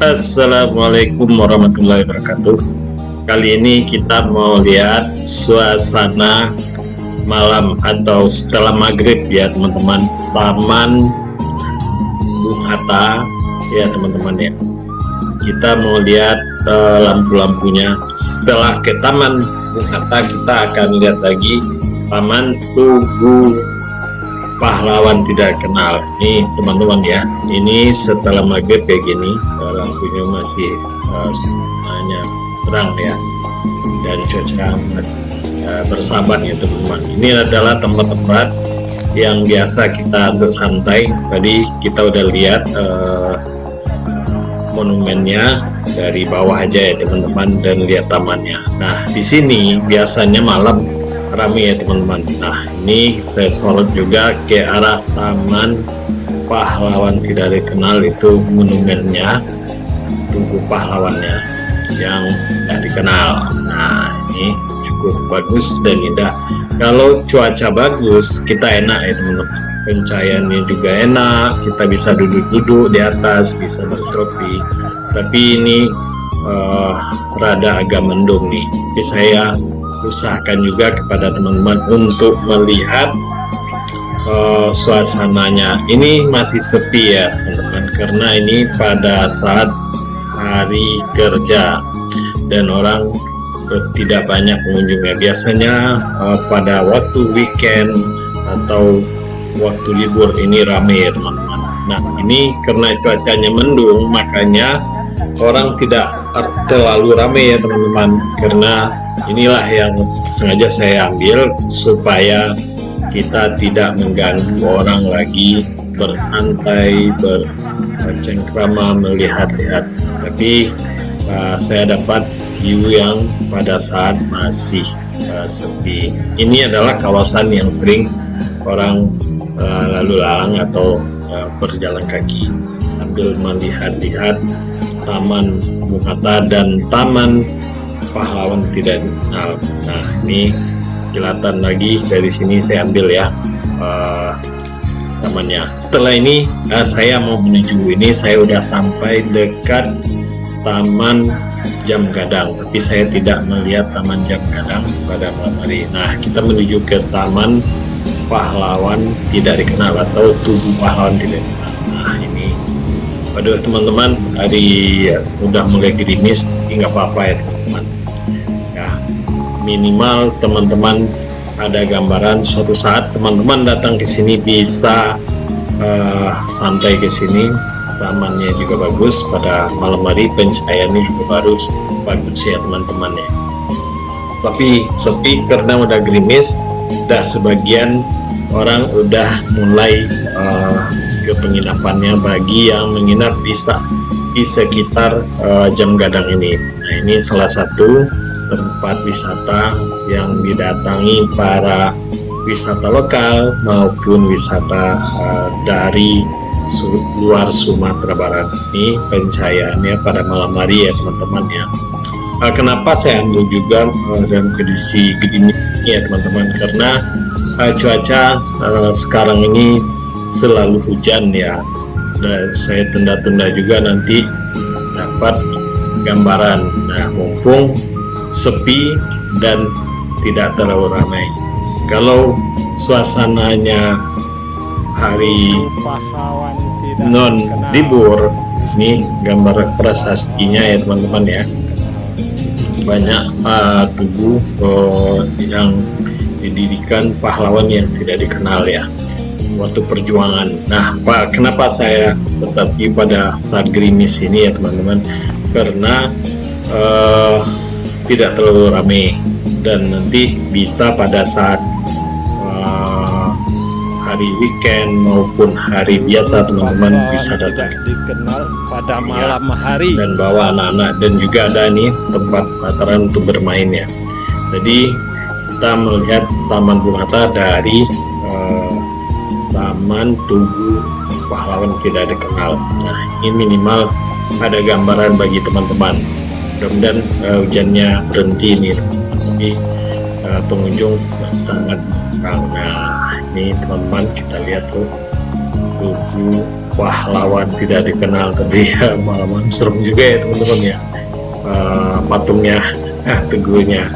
Assalamualaikum warahmatullahi wabarakatuh. Kali ini kita mau lihat suasana malam atau setelah maghrib ya teman-teman, Taman Bung Hatta ya teman-teman ya. Kita mau lihat lampu-lampunya. Setelah ke Taman Bung Hatta, kita akan lihat lagi Taman Tugu Pahlawan Tidak Kenal. Nih teman-teman ya, ini setelah maghrib kayak gini, lampunya masih hanya terang ya, dan cuaca masih bersahabat ya teman-teman. Ini adalah tempat-tempat yang biasa kita untuk santai. Tadi kita udah lihat monumennya dari bawah aja ya teman-teman, dan lihat tamannya. Nah di sini biasanya malam rame ya teman-teman. Nah ini saya sorot juga ke arah Taman Pahlawan Tidak Dikenal, itu monumennya, Tugu Pahlawannya yang tidak dikenal. Nah ini cukup bagus dan indah. Kalau cuaca bagus kita enak ya teman-teman, pencahayaannya juga enak, kita bisa duduk-duduk di atas, bisa berselfie. Tapi ini rada agak mendung nih, tapi saya usahakan juga kepada teman-teman untuk melihat suasananya. Ini masih sepi ya teman-teman, karena ini pada saat hari kerja dan orang tidak banyak pengunjungnya. Biasanya pada waktu weekend atau waktu libur ini ramai ya teman-teman. Nah ini karena cuacanya mendung, makanya orang tidak terlalu ramai ya teman-teman, karena inilah yang sengaja saya ambil supaya kita tidak mengganggu orang lagi bersantai, bercengkrama, melihat-lihat. Tapi saya dapat view yang pada saat masih sepi. Ini adalah kawasan yang sering orang lalu lalang atau berjalan kaki sambil melihat-lihat Taman Bung Hatta dan Taman Pahlawan Tidak Dikenal. Nah ini kelihatan lagi dari sini, saya ambil ya tamannya. Setelah ini saya mau menuju, ini saya udah sampai dekat Taman Jam Gadang, tapi saya tidak melihat Taman Jam Gadang pada malam hari. Nah kita menuju ke Taman Pahlawan Tidak Dikenal atau Tugu Pahlawan Tidak Dikenal. Nah ini, waduh teman-teman, hari udah mulai gerimis, tapi nggak apa-apa ya teman-teman. Minimal teman-teman ada gambaran, suatu saat teman-teman datang ke sini bisa santai ke sini. Tamannya juga bagus, pada malam hari pencahayaannya juga bagus ya teman-teman ya. Tapi sepi karena udah gerimis, udah sebagian orang udah mulai ke penginapannya bagi yang menginap di sekitar Jam Gadang ini. Nah ini salah satu tempat wisata yang didatangi para wisata lokal maupun wisata dari luar Sumatera Barat. Ini pencahayaannya pada malam hari ya teman-teman ya. Kenapa saya ambil juga dalam kondisi gini ya teman-teman, karena cuaca sekarang ini selalu hujan ya, dan saya tunda-tunda juga nanti dapat gambaran. Nah mumpung sepi dan tidak terlalu ramai. Kalau suasananya hari non libur, ini gambar prasastinya ya teman-teman ya, banyak tugu yang didirikan pahlawan yang tidak dikenal ya waktu perjuangan. Nah kenapa saya tetapi pada saat gerimis ini ya teman-teman, karena tidak terlalu ramai, dan nanti bisa pada saat hari weekend maupun hari biasa teman-teman bisa datang dikenal pada malam hari dan bawa anak-anak, dan juga ada nih tempat dataran untuk bermain ya. Jadi kita melihat Taman Bung Hatta dari Taman Tugu Pahlawan Tidak Dikenal. Nah ini minimal ada gambaran bagi teman-teman. Mudah-mudahan hujannya berhenti nih, tapi pengunjung sangat kurang. Nah ini teman-teman, kita lihat tuh Tugu pahlawan tidak dikenal, tapi ya malam serem juga ya teman-teman ya. Patungnya, teguhnya,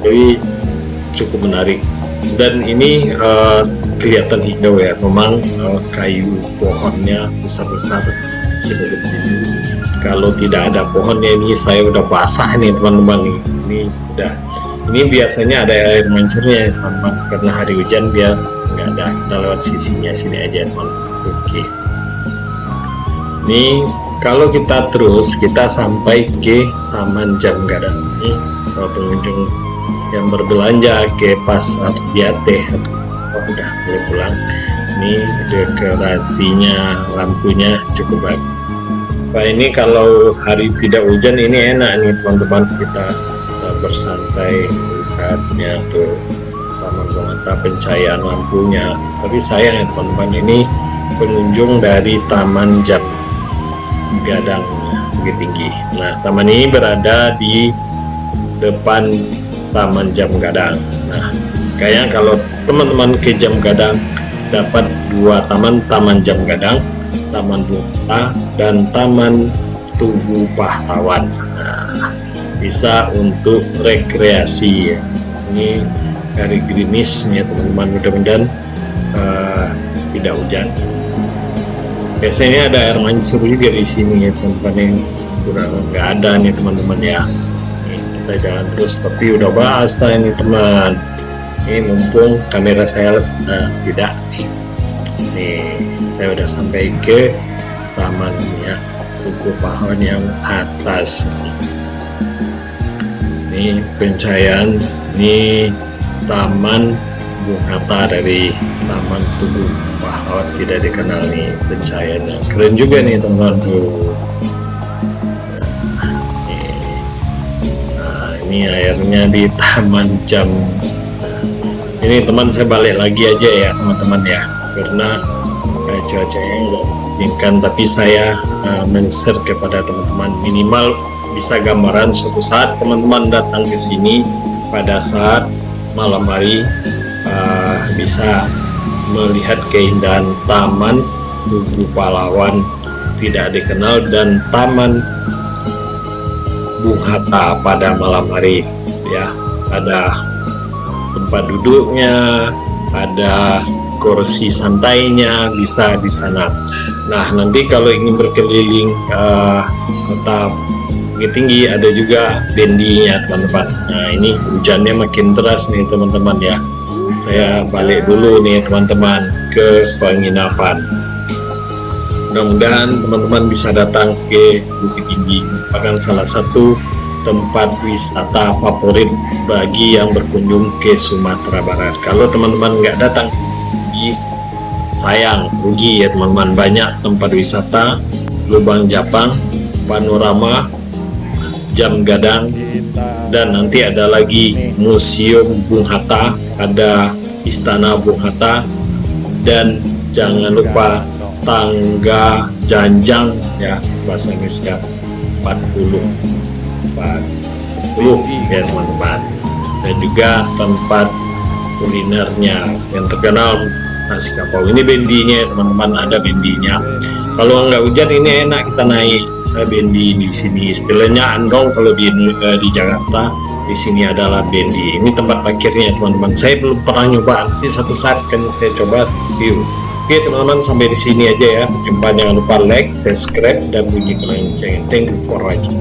jadi cukup menarik. Dan ini kelihatan hijau ya, memang kayu pohonnya besar-besar sebelum ini. Kalau tidak ada pohonnya ini saya udah basah nih teman-teman. Ini biasanya ada air mancurnya ya teman-teman, karena hari hujan dia nggak ada, kita lewat sisinya sini aja teman-teman. Oke, ini kalau kita terus kita sampai ke Taman Jam Gadang. Ini kalau pengunjung yang berbelanja ke pasar Diateh, udah boleh pulang. Ini dekorasinya, lampunya cukup bagus. Nah, ini kalau hari tidak hujan ini enak nih teman-teman, kita bersantai melihatnya tuh taman bunga, pencahayaan lampunya. Tapi sayang ya teman-teman, ini pengunjung dari Taman Jam Gadang Bukit Tinggi. Nah, taman ini berada di depan Taman Jam Gadang. Nah, kayaknya kalau teman-teman ke Jam Gadang dapat dua taman, Taman Jam Gadang, Taman Bunga, dan Taman Tugu Pahlawan. Nah, bisa untuk rekreasi ya. Ini hari gerimis ya teman-teman, mudah-mudahan tidak hujan. Biasanya ada air mancur juga di sini ya teman-teman, yang kurang nggak ada nih teman-teman ya. Kita jalan terus, tapi udah basah ini teman. Ini mumpung kamera saya tidak nih, saya udah sampai ke taman ya, Tugu Pahlawan yang atas. Ini pencahayaan, ini Taman Bung Hatta dari Taman Tugu Pahlawan tidak dikenal nih, pencahayaannya keren juga nih teman-teman tuh. Ini airnya di Taman Jam. Ini teman saya balik lagi aja ya teman-teman ya, karena cuacanya nggak mengizinkan, tapi saya men-share kepada teman-teman, minimal bisa gambaran suatu saat teman-teman datang ke sini pada saat malam hari, bisa melihat keindahan Taman Tugu Pahlawan tidak dikenal dan Taman Bung Hatta pada malam hari ya. Ada tempat duduknya, ada kursi santainya, bisa di sana. Nah, nanti kalau ingin berkeliling kota Bukit Tinggi ada juga bendinya teman-teman. Nah, ini hujannya makin deras nih teman-teman ya. Saya balik dulu nih teman-teman ke penginapan. Mudah-mudahan teman-teman bisa datang ke Bukit Tinggi, merupakan salah satu tempat wisata favorit bagi yang berkunjung ke Sumatera Barat. Kalau teman-teman nggak datang ke Bukit Tinggi, sayang, rugi ya teman-teman. Banyak tempat wisata, Lubang Japang, Panorama, Jam Gadang, dan nanti ada lagi Museum Bung Hatta, ada Istana Bung Hatta, dan jangan lupa tangga Janjang ya, bahasa Inggrisnya 40 ya teman-teman. Dan juga tempat kulinernya yang terkenal nasi kapau. Ini bendinya ya teman-teman, ada bendinya. Kalau nggak hujan ini enak kita naik bendi di sini, istilahnya andong kalau di Jakarta. Di sini adalah bendi. Ini tempat parkirnya teman-teman. Saya belum pernah nyoba, nanti satu saat kan saya coba view. Oke teman-teman, sampai di sini aja ya. Jumpa, jangan lupa like, subscribe, dan bunyi lonceng. Thank you for watching.